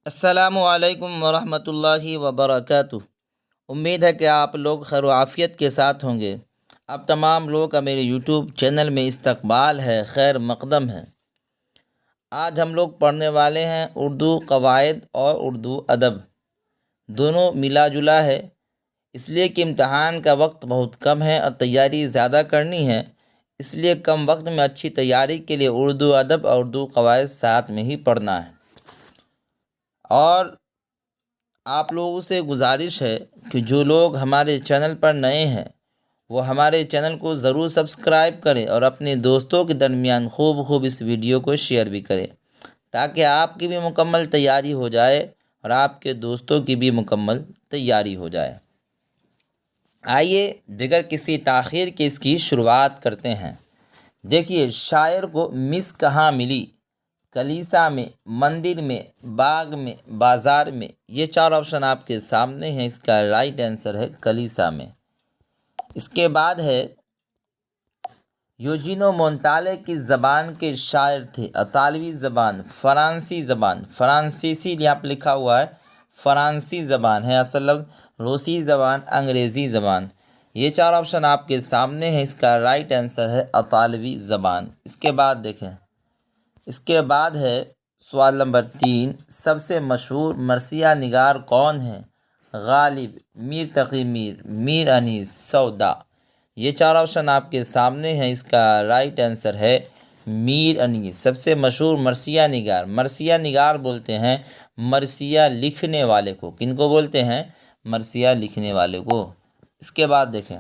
السلام علیکم ورحمۃ اللہ وبرکاتہ۔ امید ہے کہ آپ لوگ خیر و عافیت کے ساتھ ہوں گے۔ آپ تمام لوگ کا میرے یوٹیوب چینل میں استقبال ہے، خیر مقدم ہے۔ آج ہم لوگ پڑھنے والے ہیں اردو قواعد اور اردو ادب، دونوں ملا جلا ہے، اس لیے کہ امتحان کا وقت بہت کم ہے اور تیاری زیادہ کرنی ہے، اس لیے کم وقت میں اچھی تیاری کے لیے اردو ادب اور اردو قواعد ساتھ میں ہی پڑھنا ہے۔ اور آپ لوگوں سے گزارش ہے کہ جو لوگ ہمارے چینل پر نئے ہیں وہ ہمارے چینل کو ضرور سبسکرائب کریں اور اپنے دوستوں کے درمیان خوب اس ویڈیو کو شیئر بھی کریں، تاکہ آپ کی بھی مکمل تیاری ہو جائے اور آپ کے دوستوں کی بھی مکمل تیاری ہو جائے۔ آئیے بغیر کسی تاخیر کے اس کی شروعات کرتے ہیں۔ دیکھیے، شاعر کو مس کہاں ملی؟ کلیسا میں، مندر میں، باغ میں، بازار میں۔ یہ چار آپشن آپ کے سامنے ہیں، اس کا رائٹ آنسر ہے کلیسا میں۔ اس کے بعد ہے یوجینو مونتالے کس زبان کے شاعر تھے؟ اطالوی زبان، فرانسی زبان، فرانسیسی یہاں پہ لکھا ہوا ہے، فرانسی زبان ہے اصل لفظ، روسی زبان، انگریزی زبان۔ یہ چار آپشن آپ کے سامنے ہیں، اس کا رائٹ آنسر ہے اطالوی زبان۔ اس کے بعد دیکھیں، اس کے بعد ہے سوال نمبر 3، سب سے مشہور مرثیہ نگار کون ہیں؟ غالب، میر تقی میر، میر انیس، سودا۔ یہ چار آپشن آپ کے سامنے ہیں، اس کا رائٹ آنسر ہے میر انیس۔ سب سے مشہور مرثیہ نگار، مرثیہ نگار بولتے ہیں مرثیہ لکھنے والے کو۔ کن کو بولتے ہیں؟ مرثیہ لکھنے والے کو۔ اس کے بعد دیکھیں،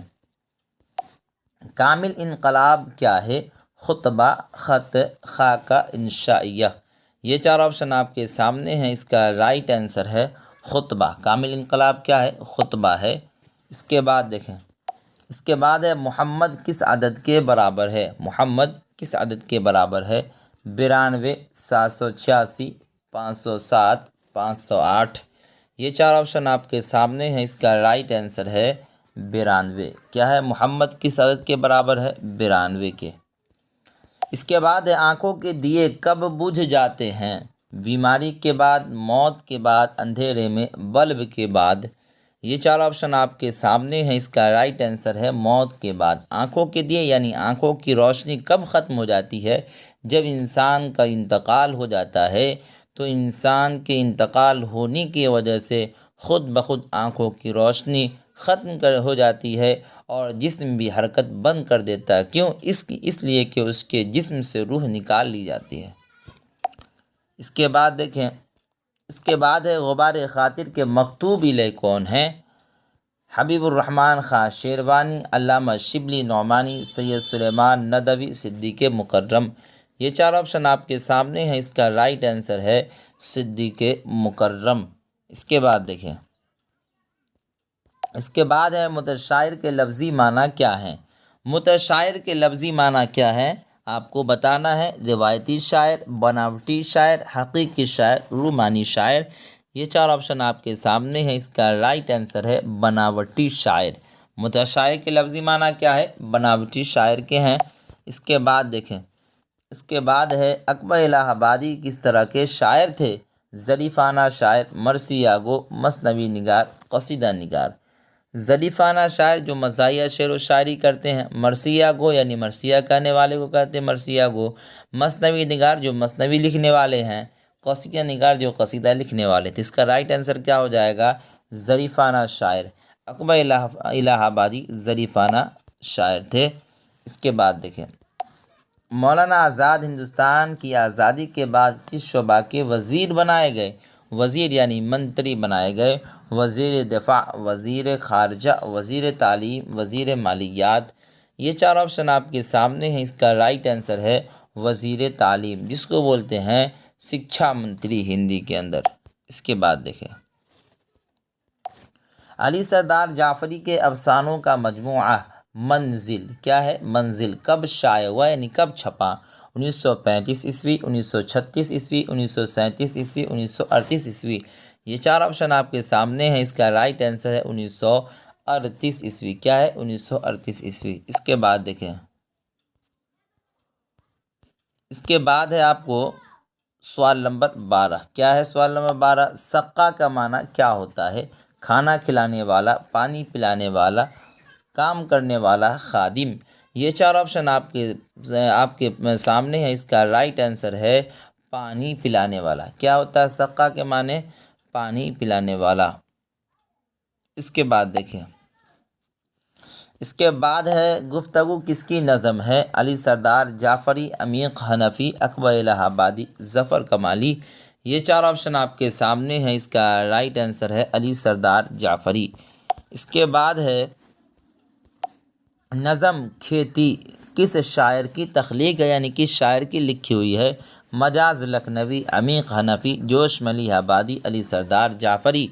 کامل انقلاب کیا ہے؟ خطبہ، خط، خاکہ، انشائیہ۔ یہ چار آپشن آپ کے سامنے ہیں، اس کا رائٹ آنسر ہے خطبہ۔ کامل انقلاب کیا ہے؟ خطبہ ہے۔ اس کے بعد دیکھیں، اس کے بعد ہے محمد کس عدد کے برابر ہے؟ محمد کس عدد کے برابر ہے؟ 92، 786، 507، 508۔ یہ چار آپشن آپ کے سامنے ہیں، اس کا رائٹ آنسر ہے 92۔ کیا ہے؟ محمد کس عدد کے برابر ہے؟ 92 کے۔ اس کے بعد ہے آنکھوں کے دیے کب بجھ جاتے ہیں؟ بیماری کے بعد، موت کے بعد، اندھیرے میں، بلب کے بعد۔ یہ چار آپشن آپ کے سامنے ہیں، اس کا رائٹ آنسر ہے موت کے بعد۔ آنکھوں کے دیے یعنی آنکھوں کی روشنی کب ختم ہو جاتی ہے؟ جب انسان کا انتقال ہو جاتا ہے، تو انسان کے انتقال ہونے کی وجہ سے خود بخود آنکھوں کی روشنی ختم ہو جاتی ہے اور جسم بھی حرکت بند کر دیتا ہے۔ کیوں؟ اس لیے کہ اس کے جسم سے روح نکال لی جاتی ہے۔ اس کے بعد دیکھیں، اس کے بعد ہے غبار خاطر کے مکتوب الیہ کون ہیں؟ حبیب الرحمن خان شیروانی، علامہ شبلی نعمانی، سید سلیمان ندوی، صدیق مکرم۔ یہ چار آپشن آپ کے سامنے ہیں، اس کا رائٹ آنسر ہے صدیق مکرم۔ اس کے بعد دیکھیں، اس کے بعد ہے متشاعر کے لفظی معنی کیا ہیں؟ متشاعر کے لفظی معنی کیا ہے آپ کو بتانا ہے۔ روایتی شاعر، بناوٹی شاعر، حقیقی شاعر، رومانی شاعر۔ یہ چار آپشن آپ کے سامنے ہیں، اس کا رائٹ آنسر ہے بناوٹی شاعر۔ متشاعر کے لفظی معنی کیا ہے؟ بناوٹی شاعر کے ہیں۔ اس کے بعد دیکھیں، اس کے بعد ہے اکبر الہ آبادی کس طرح کے شاعر تھے؟ ظریفانہ شاعر، مرثیہ گو، مثنوی نگار، قصیدہ نگار۔ ظریفانہ شاعر جو مزاحیہ شعر و شاعری کرتے ہیں، مرثیہ گو یعنی مرثیہ کہنے والے کو کہتے ہیں مرثیہ گو، مثنوی نگار جو مثنوی لکھنے والے ہیں، قصیدہ نگار جو قصیدہ لکھنے والے تھے۔ اس کا رائٹ آنسر کیا ہو جائے گا؟ ظریفانہ شاعر۔ اکبر الہ آبادی ظریفانہ شاعر تھے۔ اس کے بعد دیکھیں، مولانا آزاد ہندوستان کی آزادی کے بعد کس شعبہ کے وزیر بنائے گئے؟ وزیر یعنی منتری بنائے گئے۔ وزیر دفاع، وزیر خارجہ، وزیر تعلیم، وزیر مالیات۔ یہ چار آپشن آپ کے سامنے ہیں، اس کا رائٹ آنسر ہے وزیر تعلیم، جس کو بولتے ہیں شکچھا منتری ہندی کے اندر۔ اس کے بعد دیکھیں، علی سردار جعفری کے افسانوں کا مجموعہ منزل کیا ہے؟ منزل کب شائع ہوا یعنی کب چھپا؟ 1935 عیسوی، 1936 عیسوی، 1937 عیسوی، 1938 عیسوی۔ یہ چار آپشن آپ کے سامنے ہیں، اس کا رائٹ آنسر ہے 1938 عیسوی۔ کیا ہے؟ 1938 عیسوی۔ اس کے بعد دیکھیں، اس کے بعد ہے آپ کو سوال نمبر 12 کیا ہے؟ سوال نمبر 12، سقا کا معنی کیا ہوتا ہے؟ کھانا کھلانے والا، پانی پلانے والا، کام کرنے والا، خادم۔ یہ چار آپشن آپ کے سامنے ہے۔ اس کا رائٹ آنسر ہے پانی پلانے والا۔ کیا ہوتا ہے سقا کے معنی؟ پانی پلانے والا۔ اس کے بعد دیکھیں، اس کے بعد ہے گفتگو کس کی نظم ہے؟ علی سردار جعفری، عمیق حنفی، اکبر الہ آبادی، ظفر کمالی۔ یہ چار آپشن آپ کے سامنے ہیں۔ اس کا رائٹ آنسر ہے علی سردار جعفری۔ اس کے بعد ہے نظم کھیتی کس شاعر کی تخلیق ہے، یعنی کس شاعر کی لکھی ہوئی ہے؟ مجاز لکھنوی، عمیق حنفی، جوش ملی آبادی، علی سردار جعفری۔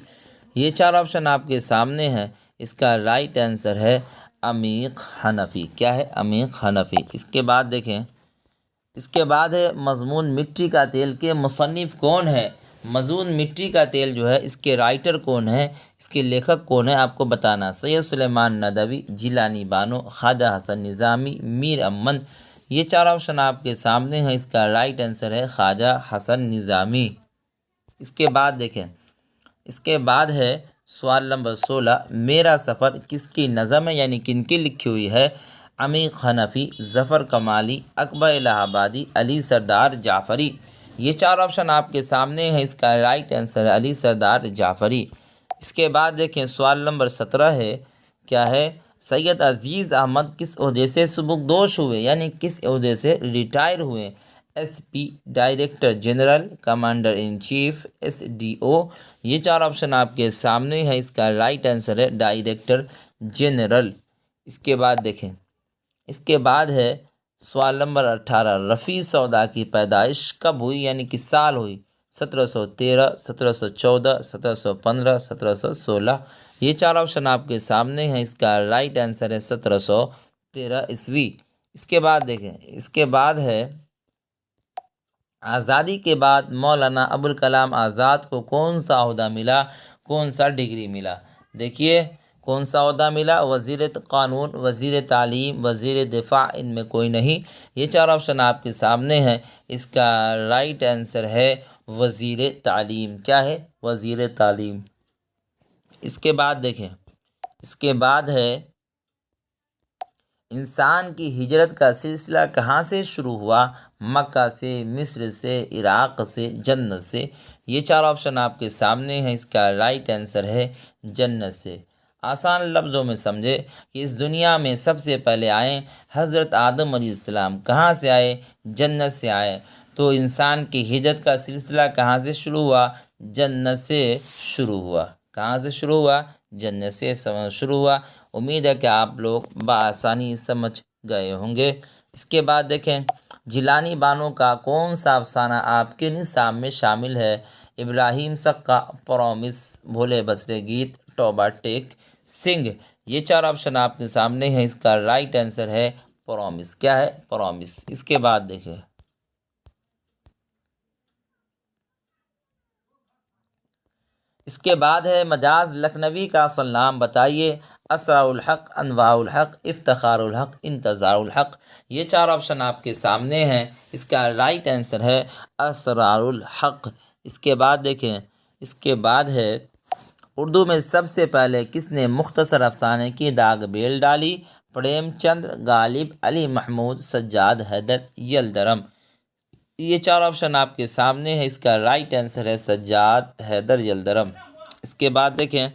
یہ چار آپشن آپ کے سامنے ہیں۔ اس کا رائٹ آنسر ہے عمیق حنفی۔ کیا ہے؟ عمیق حنفی۔ اس کے بعد دیکھیں، اس کے بعد ہے مضمون مٹی کا تیل کے مصنف کون ہے؟ مضمون مٹی کا تیل جو ہے اس کے رائٹر کون ہے، اس کے لیکھک کون ہے، آپ کو بتانا۔ سید سلیمان ندوی، جیلانی بانو، خواجہ حسن نظامی، میر امن۔ یہ چار آپشن آپ کے سامنے ہیں۔ اس کا رائٹ آنسر ہے خواجہ حسن نظامی۔ اس کے بعد دیکھیں، اس کے بعد ہے سوال نمبر 16، میرا سفر کس کی نظم ہے، یعنی کن کی لکھی ہوئی ہے؟ عمیق حنفی، ظفر کمالی، اکبر الہ آبادی، علی سردار جعفری۔ یہ چار آپشن آپ کے سامنے ہیں۔ اس کا رائٹ آنسر ہے علی سردار جعفری۔ اس کے بعد دیکھیں سوال نمبر 17 ہے، کیا ہے؟ سید عزیز احمد کس عہدے سے سبکدوش ہوئے، یعنی کس عہدے سے ریٹائر ہوئے؟ S P, director general, commander in chief, S D O. یہ چار آپشن آپ کے سامنے ہے۔ اس کا رائٹ آنسر ہے ڈائریکٹر جنرل۔ اس کے بعد دیکھیں، اس کے بعد ہے سوال نمبر 18، رفیع سودا کی پیدائش کب ہوئی، یعنی کس سال ہوئی؟ 1713، 1714، 1715، 1716۔ یہ چار آپشن آپ کے سامنے ہیں۔ اس کا رائٹ آنسر ہے 1713 عیسوی۔ اس کے بعد دیکھیں، اس کے بعد ہے آزادی کے بعد مولانا ابوالکلام آزاد کو کون سا عہدہ ملا، کون سا ڈگری ملا؟ دیکھیے کون سا عہدہ ملا؟ وزیر قانون، وزیر تعلیم، وزیر دفاع، ان میں کوئی نہیں۔ یہ چار آپشن آپ کے سامنے ہیں۔ اس کا رائٹ آنسر ہے وزیر تعلیم۔ کیا ہے؟ وزیر تعلیم۔ اس کے بعد دیکھیں، اس کے بعد ہے انسان کی ہجرت کا سلسلہ کہاں سے شروع ہوا؟ مکہ سے، مصر سے، عراق سے، جنت سے۔ یہ چار آپشن آپ کے سامنے ہیں۔ اس کا رائٹ آنسر ہے جنت سے۔ آسان لفظوں میں سمجھے کہ اس دنیا میں سب سے پہلے آئے حضرت آدم علیہ السلام۔ کہاں سے آئے؟ جنت سے آئے۔ تو انسان کی ہجرت کا سلسلہ کہاں سے شروع ہوا؟ جنت سے شروع ہوا۔ کہاں سے شروع ہوا؟ جنت سے شروع ہوا۔ امید ہے کہ آپ لوگ بآسانی سمجھ گئے ہوں گے۔ اس کے بعد دیکھیں، جیلانی بانو کا کون سا افسانہ آپ کے نصاب میں شامل ہے؟ ابراہیم سقا، پرومس، بھولے بسرے گیت، توبہ ٹیک سنگھ۔ یہ چار آپشن آپ کے سامنے ہیں۔ اس کا رائٹ آنسر ہے پرومس۔ کیا ہے؟ پرومس۔ اس کے بعد دیکھیں، اس کے بعد ہے مجاز لکھنوی کا اصل نام بتائیے۔ اسرار الحق، انواع الحق، افتخار الحق، انتظار الحق۔ یہ چار آپشن آپ کے سامنے ہیں۔ اس کا رائٹ آنسر ہے اسرار الحق۔ اس کے بعد دیکھیں، اس کے بعد ہے اردو میں سب سے پہلے کس نے مختصر افسانے کی داغ بیل ڈالی؟ پریم چند، غالب، علی محمود، سجاد حیدر، یلدرم۔ یہ چار آپشن آپ کے سامنے ہے۔ اس کا رائٹ آنسر ہے سجاد حیدر یلدرم۔ اس کے بعد دیکھیں،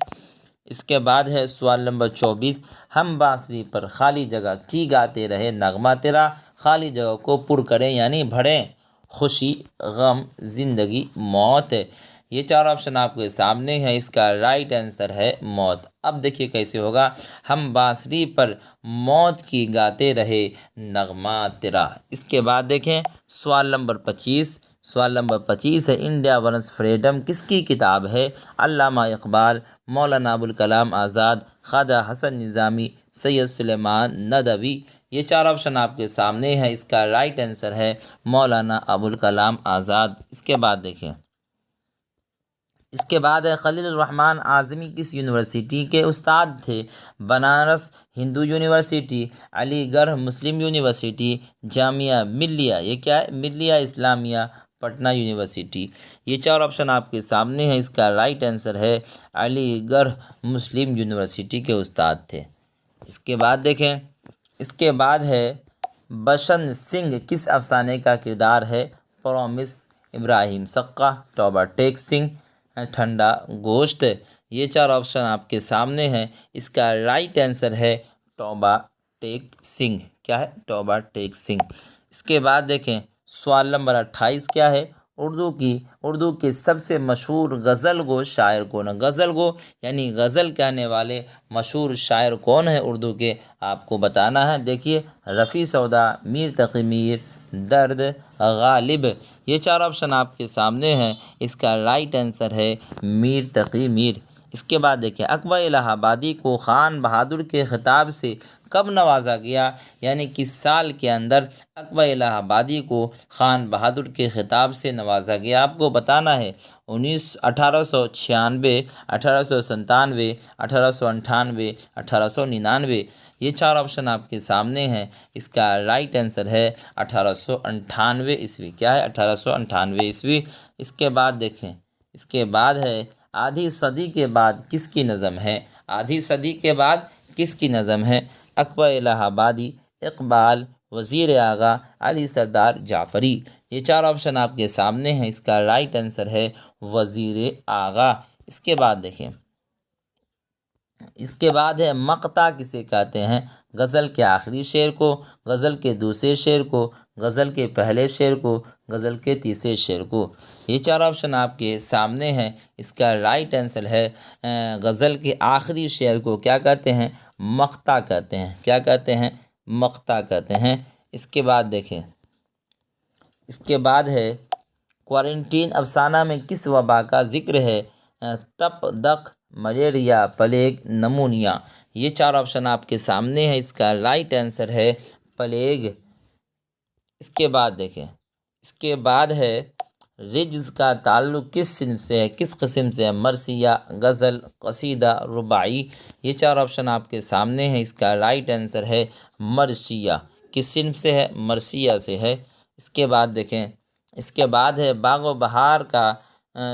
اس کے بعد ہے سوال نمبر 24، ہم بانسری پر خالی جگہ کی گاتے رہے نغمہ تیرا۔ خالی جگہ کو پر کریں یعنی بھریں۔ خوشی، غم، زندگی، موت۔ یہ چار آپشن آپ کے سامنے ہیں۔ اس کا رائٹ آنسر ہے موت۔ اب دیکھیے کیسے ہوگا، ہم بانسری پر موت کی گاتے رہے نغمہ تیرا۔ اس کے بعد دیکھیں سوال نمبر 25، سوال نمبر 25 ہے انڈیا ونس فریڈم کس کی کتاب ہے؟ علامہ اقبال، مولانا ابوالکلام آزاد، خواجہ حسن نظامی، سید سلیمان ندوی۔ یہ چار آپشن آپ کے سامنے ہیں۔ اس کا رائٹ آنسر ہے مولانا ابوالکلام آزاد۔ اس کے بعد دیکھیں، اس کے بعد ہے خلیل الرحمن اعظمی کس یونیورسٹی کے استاد تھے؟ بنارس ہندو یونیورسٹی، علی گڑھ مسلم یونیورسٹی، جامعہ ملیہ، یہ کیا ہے؟ ملیہ اسلامیہ، پٹنہ یونیورسٹی۔ یہ چار آپشن آپ کے سامنے ہیں، اس کا رائٹ آنسر ہے علی گڑھ مسلم یونیورسٹی کے استاد تھے۔ اس کے بعد دیکھیں، اس کے بعد ہے بشن سنگھ کس افسانے کا کردار ہے؟ پرومس، ابراہیم سقا، توبہ ٹیک سنگھ، ٹھنڈا گوشت۔ یہ چار آپشن آپ کے سامنے ہیں، اس کا رائٹ آنسر ہے توبہ ٹیک سنگھ۔ کیا ہے؟ توبہ ٹیک سنگھ۔ اس کے بعد دیکھیں سوال نمبر 28 کیا ہے؟ اردو کے سب سے مشہور غزل گو شاعر کون ہے؟ غزل گو یعنی غزل کہنے والے مشہور شاعر کون ہے اردو کے؟ آپ کو بتانا ہے۔ دیکھیے، رفیع سودا، میر تقی میر، درد، غالب۔ یہ چار آپشن آپ کے سامنے ہیں، اس کا رائٹ آنسر ہے میر تقی میر۔ اس کے بعد دیکھیں اکبر الہ آبادی کو خان بہادر کے خطاب سے کب نوازا گیا؟ یعنی کس سال کے اندر اکبر الہ آبادی کو خان بہادر کے خطاب سے نوازا گیا؟ آپ کو بتانا ہے۔ 1896، 1897، 1898، 1899۔ یہ چار آپشن آپ کے سامنے ہیں، اس کا رائٹ آنسر ہے 1898 عیسوی۔ کیا ہے؟ 1898 عیسوی۔ اس کے بعد دیکھیں، اس کے بعد ہے آدھی صدی کے بعد کس کی نظم ہے؟ آدھی صدی کے بعد کس کی نظم ہے؟ اکبر الہ آبادی، اقبال، وزیر اعلیٰ، علی سردار جعفری۔ یہ چار آپشن آپ کے سامنے ہیں، اس کا رائٹ آنسر ہے وزیر اعلیٰ۔ اس کے بعد دیکھیں، اس کے بعد ہے مقطع کسے کہتے ہیں؟ غزل کے آخری شعر کو، غزل کے دوسرے شعر کو، غزل کے پہلے شعر کو، غزل کے تیسرے شعر کو۔ یہ چار آپشن آپ کے سامنے ہیں، اس کا رائٹ آنسر ہے غزل کے آخری شعر کو کیا کہتے ہیں؟ مقطع کہتے ہیں۔ کیا کہتے ہیں؟ مقطع کہتے ہیں۔ اس کے بعد دیکھیں، اس کے بعد ہے کوارنٹین افسانہ میں کس وبا کا ذکر ہے؟ تپ دق، ملیریا، پلیگ، نمونیا۔ یہ چار آپشن آپ کے سامنے ہیں، اس کا رائٹ آنسر ہے پلیگ۔ اس کے بعد دیکھیں، اس کے بعد ہے رجز کا تعلق کس صنف سے ہے؟ کس قسم سے ہے؟ مرثیہ، غزل، قصیدہ، رباعی۔ یہ چار آپشن آپ کے سامنے ہیں، اس کا رائٹ آنسر ہے مرثیہ۔ کس صنف سے ہے؟ مرثیہ سے ہے۔ اس کے بعد دیکھیں، اس کے بعد ہے باغ و بہار کا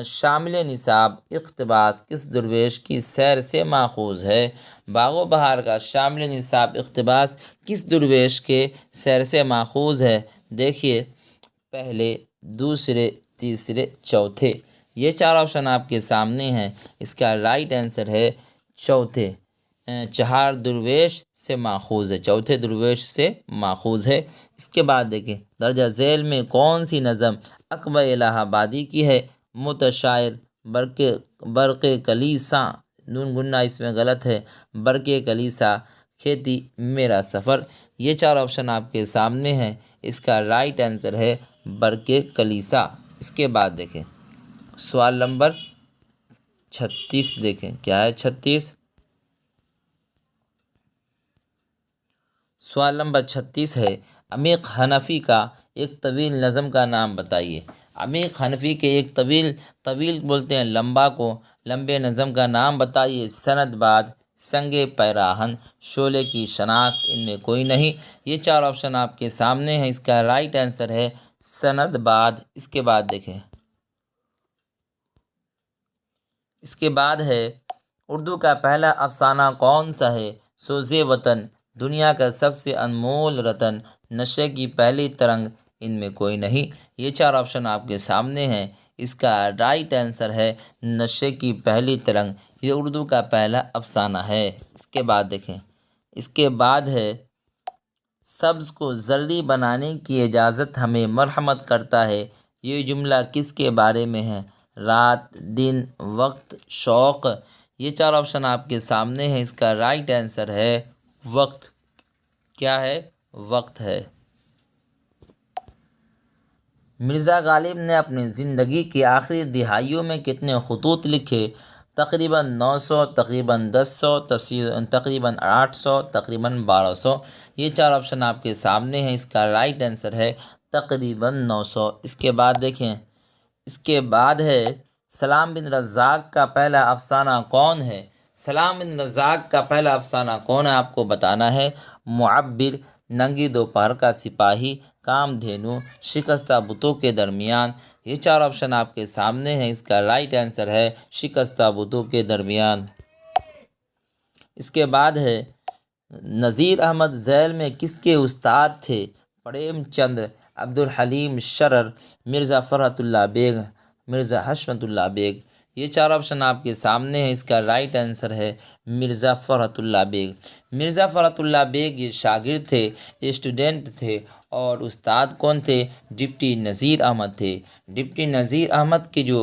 شامل نصاب اقتباس کس درویش کی سیر سے ماخوذ ہے؟ باغ و بہار کا شامل نصاب اقتباس کس درویش کے سیر سے ماخوذ ہے؟ دیکھیے، پہلے، دوسرے، تیسرے، چوتھے۔ یہ چار آپشن آپ کے سامنے ہیں، اس کا رائٹ آنسر ہے چوتھے۔ چہار درویش سے ماخوذ ہے، چوتھے درویش سے ماخوذ ہے۔ اس کے بعد دیکھیں درجہ ذیل میں کون سی نظم اکبر الہ آبادی کی ہے؟ متشائر، برق کلیساں، نون گننا اس میں غلط ہے، برق کلیسا، کھیتی، میرا سفر۔ یہ چار آپشن آپ کے سامنے ہیں، اس کا رائٹ آنسر ہے برق کلیسا۔ اس کے بعد دیکھیں سوال نمبر 36 دیکھیں، کیا ہے 36؟ سوال نمبر 36 ہے عمیق حنفی کا ایک طویل نظم کا نام بتائیے۔ عمیق حنفی کے ایک طویل بولتے ہیں لمبا کو، لمبے نظم کا نام بتائیے۔ سند باد، سنگ پیراہن، شعلے کی شناخت، ان میں کوئی نہیں۔ یہ چار آپشن آپ کے سامنے ہیں، اس کا رائٹ آنسر ہے سند باد۔ اس کے بعد دیکھیں، اس کے بعد ہے اردو کا پہلا افسانہ کون سا ہے؟ سوز وطن، دنیا کا سب سے انمول رتن، نشے کی پہلی ترنگ، ان میں کوئی نہیں۔ یہ چار آپشن آپ کے سامنے ہیں، اس کا رائٹ آنسر ہے نشے کی پہلی ترنگ۔ یہ اردو کا پہلا افسانہ ہے۔ اس کے بعد دیکھیں، اس کے بعد ہے سبز کو زرعی بنانے کی اجازت ہمیں مرحمت کرتا ہے، یہ جملہ کس کے بارے میں ہے؟ رات، دن، وقت، شوق۔ یہ چار آپشن آپ کے سامنے ہیں، اس کا رائٹ آنسر ہے وقت۔ کیا ہے؟ وقت ہے۔ مرزا غالب نے اپنی زندگی کی آخری دہائیوں میں کتنے خطوط لکھے؟ تقریباً 900، تقریباً 1000، تقریباً 800، تقریباً 1200۔ یہ چار آپشن آپ کے سامنے ہیں، اس کا رائٹ آنسر ہے تقریباً 900۔ اس کے بعد دیکھیں، اس کے بعد ہے سلام بن رزاق کا پہلا افسانہ کون ہے؟ سلام بن رزاق کا پہلا افسانہ کون ہے؟ آپ کو بتانا ہے۔ معبر، ننگی دوپہر کا سپاہی، کام دھینو، شکستہ بتوں کے درمیان، یہ 4 آپشن آپ کے سامنے ہیں، اس کا رائٹ آنسر ہے شکستہ بتوں کے درمیان۔ اس کے بعد ہے نذیر احمد ذیل میں کس کے استاد تھے؟ پریم چند، عبدالحلیم شرر، مرزا فرحت اللہ بیگ، مرزا حشمت اللہ بیگ۔ یہ 4 آپشن آپ کے سامنے ہیں، اس کا رائٹ آنسر ہے مرزا فرحت اللہ بیگ۔ مرزا فرحت اللہ بیگ یہ شاگرد تھے، اسٹوڈنٹ تھے، اور استاد کون تھے؟ ڈپٹی نذیر احمد تھے۔ ڈپٹی نذیر احمد کی جو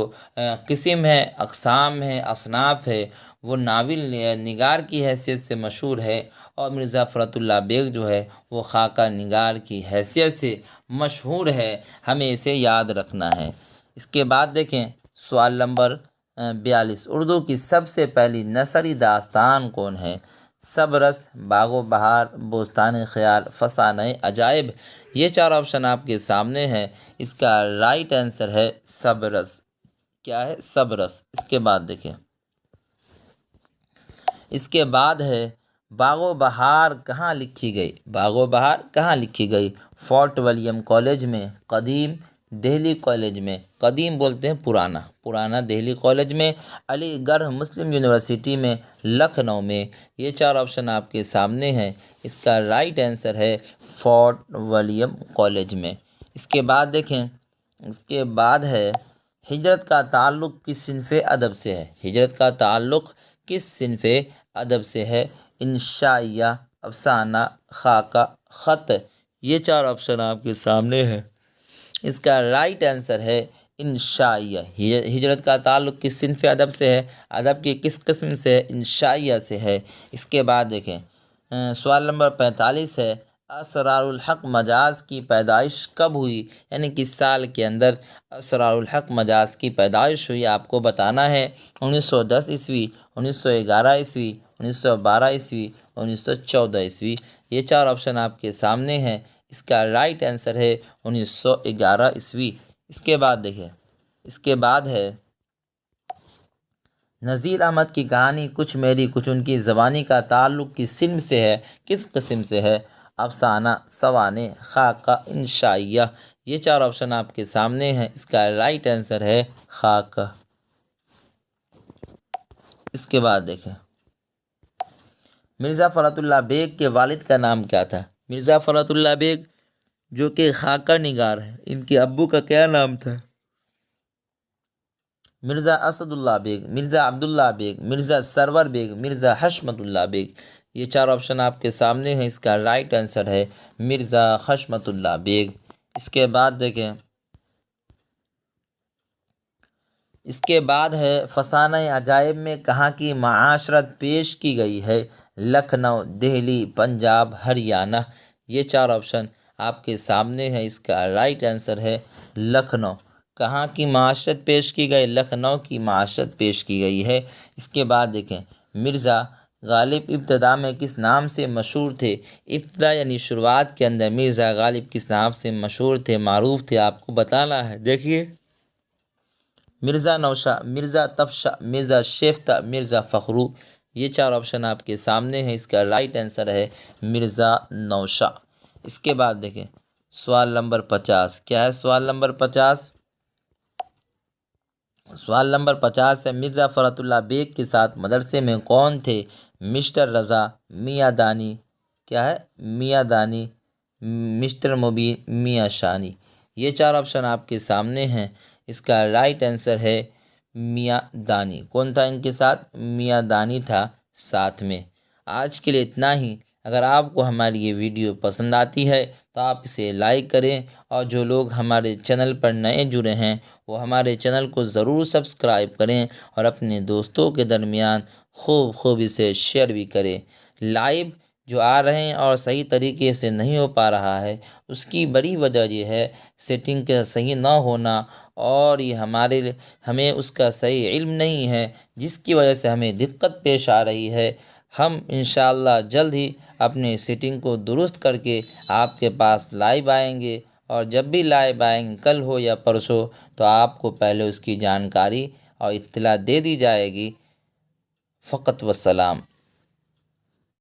قسم ہے، اقسام ہے، اصناف ہے، وہ ناول نگار کی حیثیت سے مشہور ہے، اور مرزا فرحت اللہ بیگ جو ہے وہ خاکہ نگار کی حیثیت سے مشہور ہے، ہمیں اسے یاد رکھنا ہے۔ اس کے بعد دیکھیں سوال نمبر 42، اردو کی سب سے پہلی نثری داستان کون ہے؟ سبرس، باغ و بہار، بوستان خیال، فسانۂ عجائب۔ یہ 4 آپشن آپ کے سامنے ہیں، اس کا رائٹ آنسر ہے سبرس۔ کیا ہے؟ سبرس۔ اس کے بعد دیکھیں، اس کے بعد ہے باغ و بہار کہاں لکھی گئی؟ باغ و بہار کہاں لکھی گئی؟ فورٹ ولیم کالج میں، قدیم دہلی کالج میں، قدیم بولتے ہیں پرانا دہلی کالج میں، علی گڑھ مسلم یونیورسٹی میں، لکھنؤ میں۔ یہ 4 آپشن آپ کے سامنے ہیں، اس کا رائٹ آنسر ہے فورٹ ولیم کالج میں۔ اس کے بعد دیکھیں، اس کے بعد ہے ہجرت کا تعلق کس صنف ادب سے ہے؟ ہجرت کا تعلق کس صنف ادب سے ہے؟ انشائیہ، افسانہ، خاکہ، خط۔ یہ 4 آپشن آپ کے سامنے ہیں، اس کا رائٹ آنسر ہے انشائیہ۔ ہجرت کا تعلق کس صنف ادب سے ہے؟ ادب کی کس قسم سے ہے؟ انشائیہ سے ہے۔ اس کے بعد دیکھیں سوال نمبر 45 ہے، اسرار الحق مجاز کی پیدائش کب ہوئی؟ یعنی کس سال کے اندر اسرار الحق مجاز کی پیدائش ہوئی، آپ کو بتانا ہے۔ 1910 عیسوی، 1911 عیسوی، 1912 عیسوی، 1914 عیسوی۔ یہ 4 آپشن آپ کے سامنے ہیں، اس کا رائٹ آنسر ہے 1911 عیسوی۔ اس کے بعد دیکھیں، اس کے بعد ہے نذیر احمد کی کہانی کچھ میری کچھ ان کی زبانی کا تعلق کس صنف سے ہے؟ کس قسم سے ہے؟ افسانہ، سوانح، خاکہ، انشائیہ۔ یہ 4 آپشن آپ کے سامنے ہیں، اس کا رائٹ آنسر ہے خاکہ۔ اس کے بعد دیکھیں مرزا فرحت اللہ بیگ کے والد کا نام کیا تھا؟ مرزا فرحت اللہ بیگ جو کہ خاکہ نگار ہے، ان کے ابو کا کیا نام تھا؟ مرزا اسد اللہ بیگ، مرزا عبداللہ بیگ، مرزا سرور بیگ، مرزا حشمت اللہ بیگ۔ یہ 4 آپشن آپ کے سامنے ہیں، اس کا رائٹ آنسر ہے مرزا حشمت اللہ بیگ۔ اس کے بعد دیکھیں، اس کے بعد ہے فسانہ عجائب میں کہاں کی معاشرت پیش کی گئی ہے؟ لکھنؤ، دہلی، پنجاب، ہریانہ۔ یہ 4 آپشن آپ کے سامنے ہیں، اس کا رائٹ آنسر ہے لکھنؤ۔ کہاں کی معاشرت پیش کی گئی؟ لکھنؤ کی معاشرت پیش کی گئی ہے۔ اس کے بعد دیکھیں مرزا غالب ابتدا میں کس نام سے مشہور تھے؟ ابتدا یعنی شروعات کے اندر مرزا غالب کس نام سے مشہور تھے، معروف تھے، آپ کو بتانا ہے۔ دیکھیے مرزا نوشہ، مرزا تفشا، مرزا شیفتہ، مرزا فخرو۔ یہ 4 آپشن آپ کے سامنے ہیں، اس کا رائٹ آنسر ہے مرزا نوشہ۔ اس کے بعد دیکھیں سوال نمبر 50۔ کیا ہے سوال نمبر 50؟ سوال نمبر 50 ہے، مرزا فرحت اللہ بیگ کے ساتھ مدرسے میں کون تھے؟ مسٹر رضا، میاں دانی، کیا ہے؟ میاں دانی، مسٹر مبین، میاں شانی۔ یہ 4 آپشن آپ کے سامنے ہیں، اس کا رائٹ آنسر ہے میاں دانی۔ کون تھا ان کے ساتھ؟ میاں دانی تھا ساتھ میں۔ آج کے لیے اتنا ہی۔ اگر آپ کو ہماری یہ ویڈیو پسند آتی ہے تو آپ اسے لائک کریں، اور جو لوگ ہمارے چینل پر نئے جڑے ہیں وہ ہمارے چینل کو ضرور سبسکرائب کریں، اور اپنے دوستوں کے درمیان خوب اسے شیئر بھی کریں۔ لائیو جو آ رہے ہیں اور صحیح طریقے سے نہیں ہو پا رہا ہے، اس کی بڑی وجہ یہ ہے سیٹنگ کا صحیح نہ ہونا، اور یہ ہمیں اس کا صحیح علم نہیں ہے، جس کی وجہ سے ہمیں دقت پیش آ رہی ہے۔ ہم انشاءاللہ جلد ہی اپنے سیٹنگ کو درست کر کے آپ کے پاس لائیو آئیں گے، اور جب بھی لائیو آئیں گے، کل ہو یا پرسوں، تو آپ کو پہلے اس کی جانکاری اور اطلاع دے دی جائے گی۔ فقط والسلام۔